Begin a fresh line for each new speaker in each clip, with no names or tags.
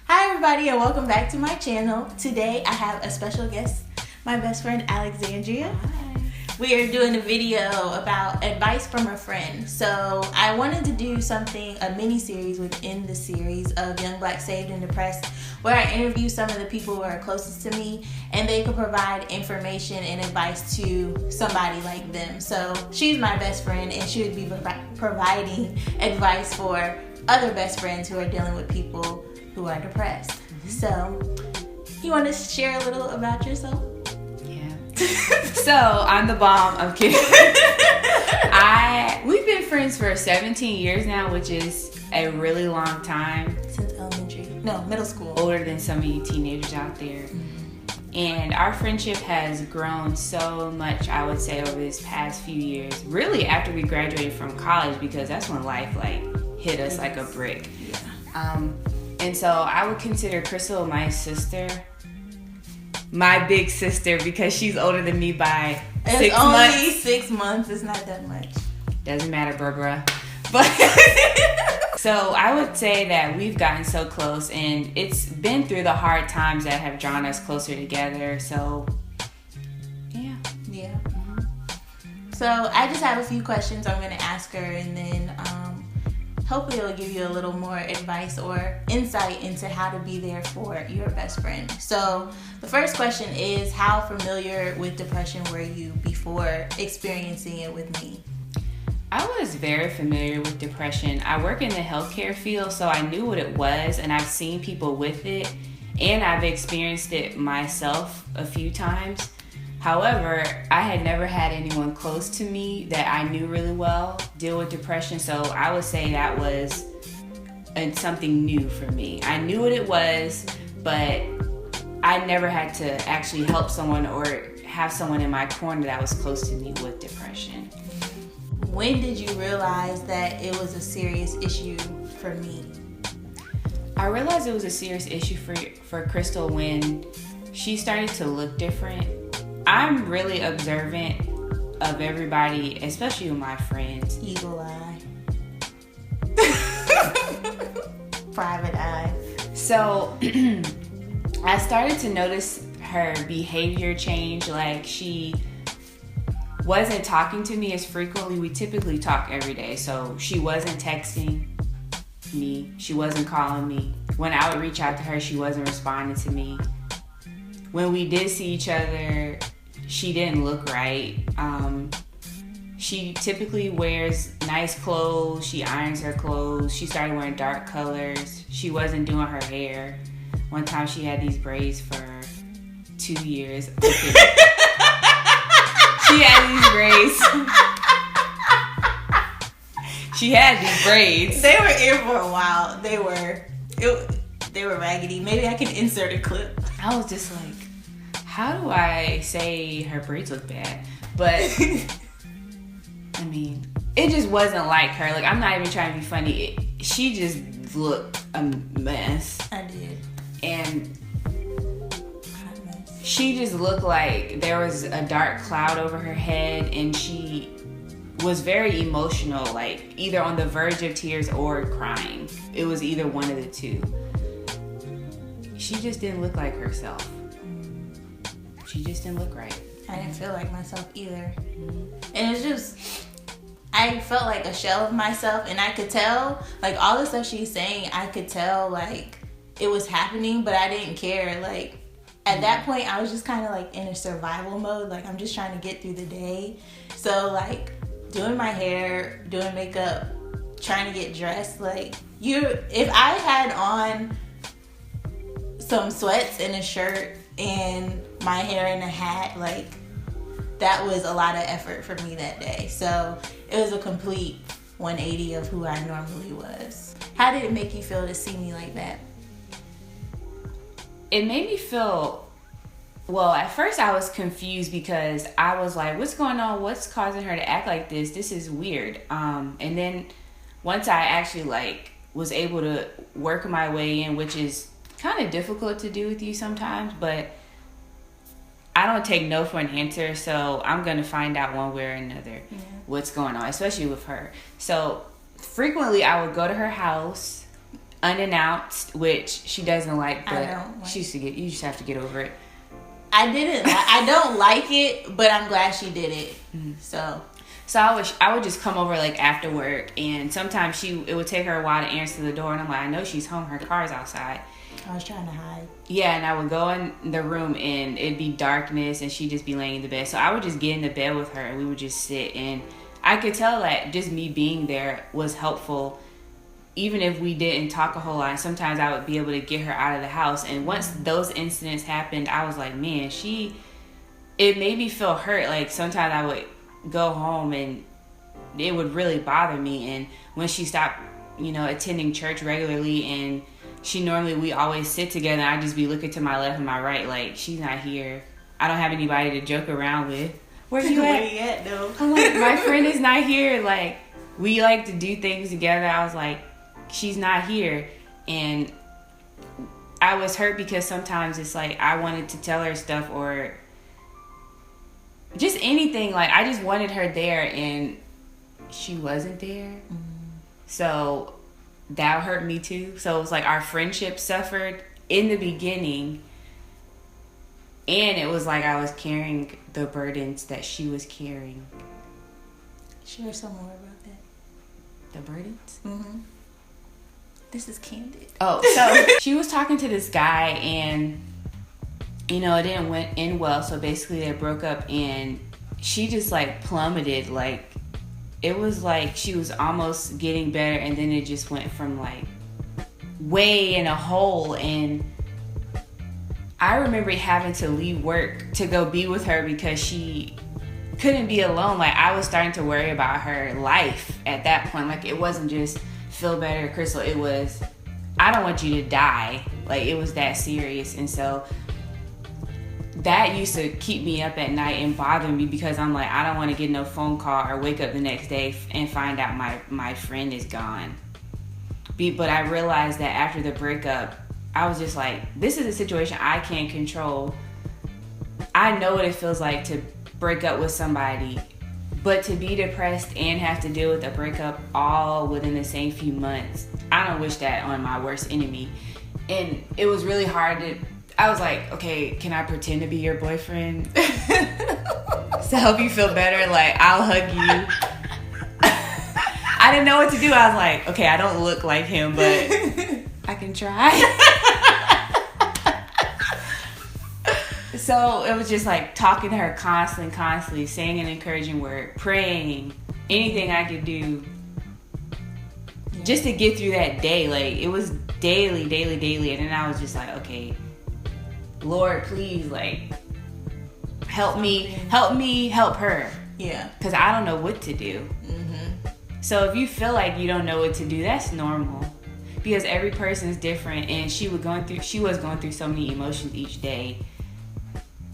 Hi everybody and welcome back to my channel. Today I have a special guest, my best friend Alexandria.
Hi.
We are doing a video about advice from a friend. So I wanted to do a mini series within the series of Young Black Saved and Depressed, where I interview some of the people who are closest to me and they could provide information and advice to somebody like them. So she's my best friend and she would be providing advice for other best friends who are dealing with people who are depressed. Mm-hmm. So you want to share a little about yourself?
So I'm the bomb. I'm kidding. We've been friends for 17 years now, which is a really long time.
Since middle school.
Older than some of you teenagers out there. Mm-hmm. And our friendship has grown so much, I would say, over this past few years. Really after we graduated from college, because that's when life hit us like a brick. Yeah. And so I would consider Crystal my sister. My big sister, because she's older than me by 6 months.
Only 6 months. It's not that much.
Doesn't matter, bruh. But so I would say that we've gotten so close, and it's been through the hard times that have drawn us closer together. So yeah.
Mm-hmm. So I just have a few questions I'm going to ask her, and then hopefully it'll give you a little more advice or insight into how to be there for your best friend. So the first question is, how familiar with depression were you before experiencing it with me?
I was very familiar with depression. I work in the healthcare field, so I knew what it was, and I've seen people with it, and I've experienced it myself a few times. However, I had never had anyone close to me that I knew really well deal with depression, so I would say that was something new for me. I knew what it was, but I never had to actually help someone or have someone in my corner that was close to me with depression.
When did you realize that it was a serious issue for me?
I realized it was a serious issue for Crystal when she started to look different. I'm really observant of everybody, especially with my friends.
Eagle eye. Private eye.
So I started to notice her behavior change. Like, she wasn't talking to me as frequently. We typically talk every day. So she wasn't texting me. She wasn't calling me. When I would reach out to her, she wasn't responding to me. When we did see each other, she didn't look right. She typically wears nice clothes. She irons her clothes. She started wearing dark colors. She wasn't doing her hair. One time she had these braids for 2 years. Okay. She had these braids. She had these braids.
They were in for a while. They were raggedy. Maybe I can insert a clip.
I was just like, how do I say her braids look bad? But I mean, it just wasn't like her. Like, I'm not even trying to be funny. She just looked a mess.
I did.
And she just looked like there was a dark cloud over her head, and she was very emotional, like either on the verge of tears or crying. It was either one of the two. She just didn't look like herself. She just didn't look right.
I didn't feel like myself either. And it's just, I felt like a shell of myself, and I could tell, like, all the stuff she's saying, I could tell, like, it was happening, but I didn't care. Like, at that point, I was just kind of, like, in a survival mode. Like, I'm just trying to get through the day. So, like, doing my hair, doing makeup, trying to get dressed, like, if I had on some sweats and a shirt and my hair in a hat, like, that was a lot of effort for me that day. So it was a complete 180 of who I normally was. How did it make you feel to see me like that?
It made me feel, well, at first I was confused because I was like, what's going on? What's causing her to act like this? This is weird. And then once I actually was able to work my way in, which is kind of difficult to do with you sometimes, but I don't take no for an answer, so I'm going to find out one way or another what's going on, especially with her. So frequently I would go to her house. unannounced, which she doesn't like, but
I don't like.
you just have to get over it.
I don't like it, but I'm glad she did it.
Mm-hmm.
So
I would just come over like after work, and sometimes it would take her a while to answer the door, and I'm like, I know she's home, her car's outside.
I was trying to hide.
Yeah, and I would go in the room and it'd be darkness and she'd just be laying in the bed. So I would just get in the bed with her and we would just sit, and I could tell that just me being there was helpful. Even if we didn't talk a whole lot, sometimes I would be able to get her out of the house. And once those incidents happened, I was like, man, it made me feel hurt. Like sometimes I would go home and it would really bother me. And when she stopped, attending church regularly, and we always sit together, I'd just be looking to my left and my right, like, she's not here. I don't have anybody to joke around with. Where you at?
Where you at, though?
I'm like, my friend is not here. Like, we like to do things together. I was like, she's not here. And I was hurt because sometimes it's like I wanted to tell her stuff or just anything. Like, I just wanted her there and she wasn't there. Mm-hmm. So that hurt me too. So it was like our friendship suffered in the beginning, and it was like I was carrying the burdens that she was carrying.
Share some more about that.
The burdens?
Mm-hmm. This is candid.
Oh, so she was talking to this guy, and it didn't end well. So basically they broke up, and she just like plummeted. Like, it was like she was almost getting better, and then it just went from like way in a hole. And I remember having to leave work to go be with her because she couldn't be alone. Like, I was starting to worry about her life at that point. Like, it wasn't just feel better, Crystal. It was, I don't want you to die. Like, it was that serious. And so that used to keep me up at night and bother me because I'm like, I don't want to get no phone call or wake up the next day and find out my friend is gone. But I realized that after the breakup, I was just like, this is a situation I can't control. I know what it feels like to break up with somebody, but to be depressed and have to deal with a breakup all within the same few months, I don't wish that on my worst enemy. And it was really hard I was like, okay, can I pretend to be your boyfriend to help you feel better? Like, I'll hug you. I didn't know what to do. I was like, okay, I don't look like him, but I can try. So it was just like talking to her constantly, saying an encouraging word, praying, anything I could do just to get through that day. Like, it was daily. And then I was just like, okay, Lord, please, like, help me help her.
Yeah. Because
I don't know what to do. Mm-hmm. So if you feel like you don't know what to do, that's normal. Because every person is different, and she was going through so many emotions each day.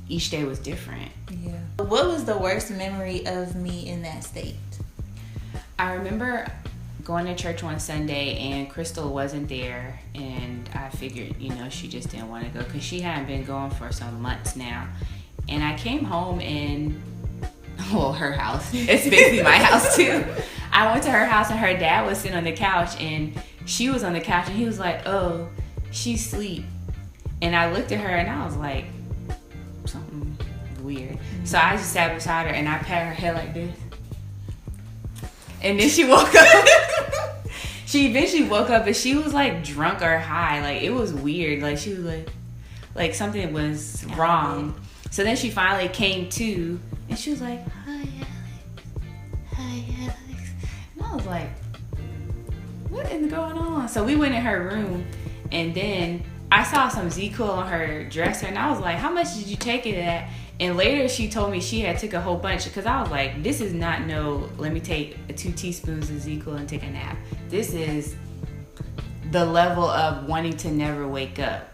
Each day was different.
Yeah. What was the worst memory of me in that state?
I remember going to church one Sunday and Crystal wasn't there, and I figured, she just didn't want to go because she hadn't been going for some months now. And I came home and, her house. It's basically my house too. I went to her house and her dad was sitting on the couch and she was on the couch and he was like, oh, she's asleep. And I looked at her and I was like, something weird. Mm-hmm. So I just sat beside her and I pat her head like this. And then she woke up. She eventually woke up, but she was like drunk or high. Like, it was weird. Like, she was like something was wrong. So then she finally came to, and she was like, hi, Alex. And I was like, what is going on? So we went in her room, and then I saw some Z-Cool on her dresser, and I was like, how much did you take it at? And later she told me she had took a whole bunch, because I was like, this is not let me take 2 teaspoons of Z-Cool and take a nap. This is the level of wanting to never wake up.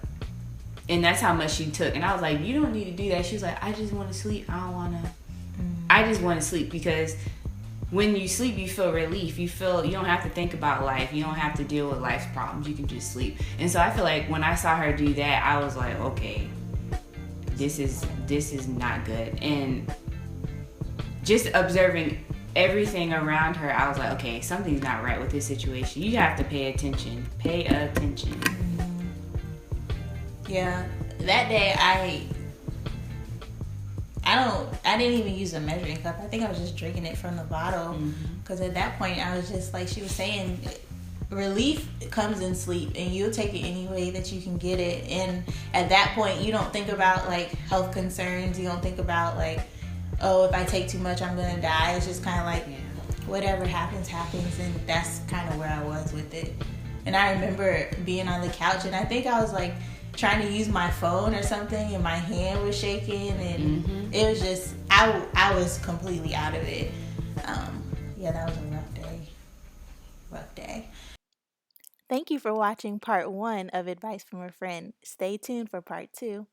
And that's how much she took. And I was like, you don't need to do that. She was like, I just want to sleep. I just want to sleep, because when you sleep, you feel relief. You don't have to think about life. You don't have to deal with life's problems. You can just sleep. And so I feel like when I saw her do that, I was like, okay, this is not good. And just observing everything around her, I was like, okay, something's not right with this situation. You have to pay attention. Pay attention.
Yeah. That day I didn't even use a measuring cup. I think I was just drinking it from the bottle. Because at that point, I was just like she was saying, relief comes in sleep, and you'll take it any way that you can get it. And at that point, you don't think about like health concerns. You don't think about like, oh, if I take too much, I'm gonna die. It's just kind of like whatever happens, and that's kind of where I was with it. And I remember being on the couch, and I think I was like trying to use my phone or something, and my hand was shaking, and it was just I was completely out of it. Yeah, that was a rough day. Thank you for watching part 1 of Advice from a Friend. Stay tuned for part 2.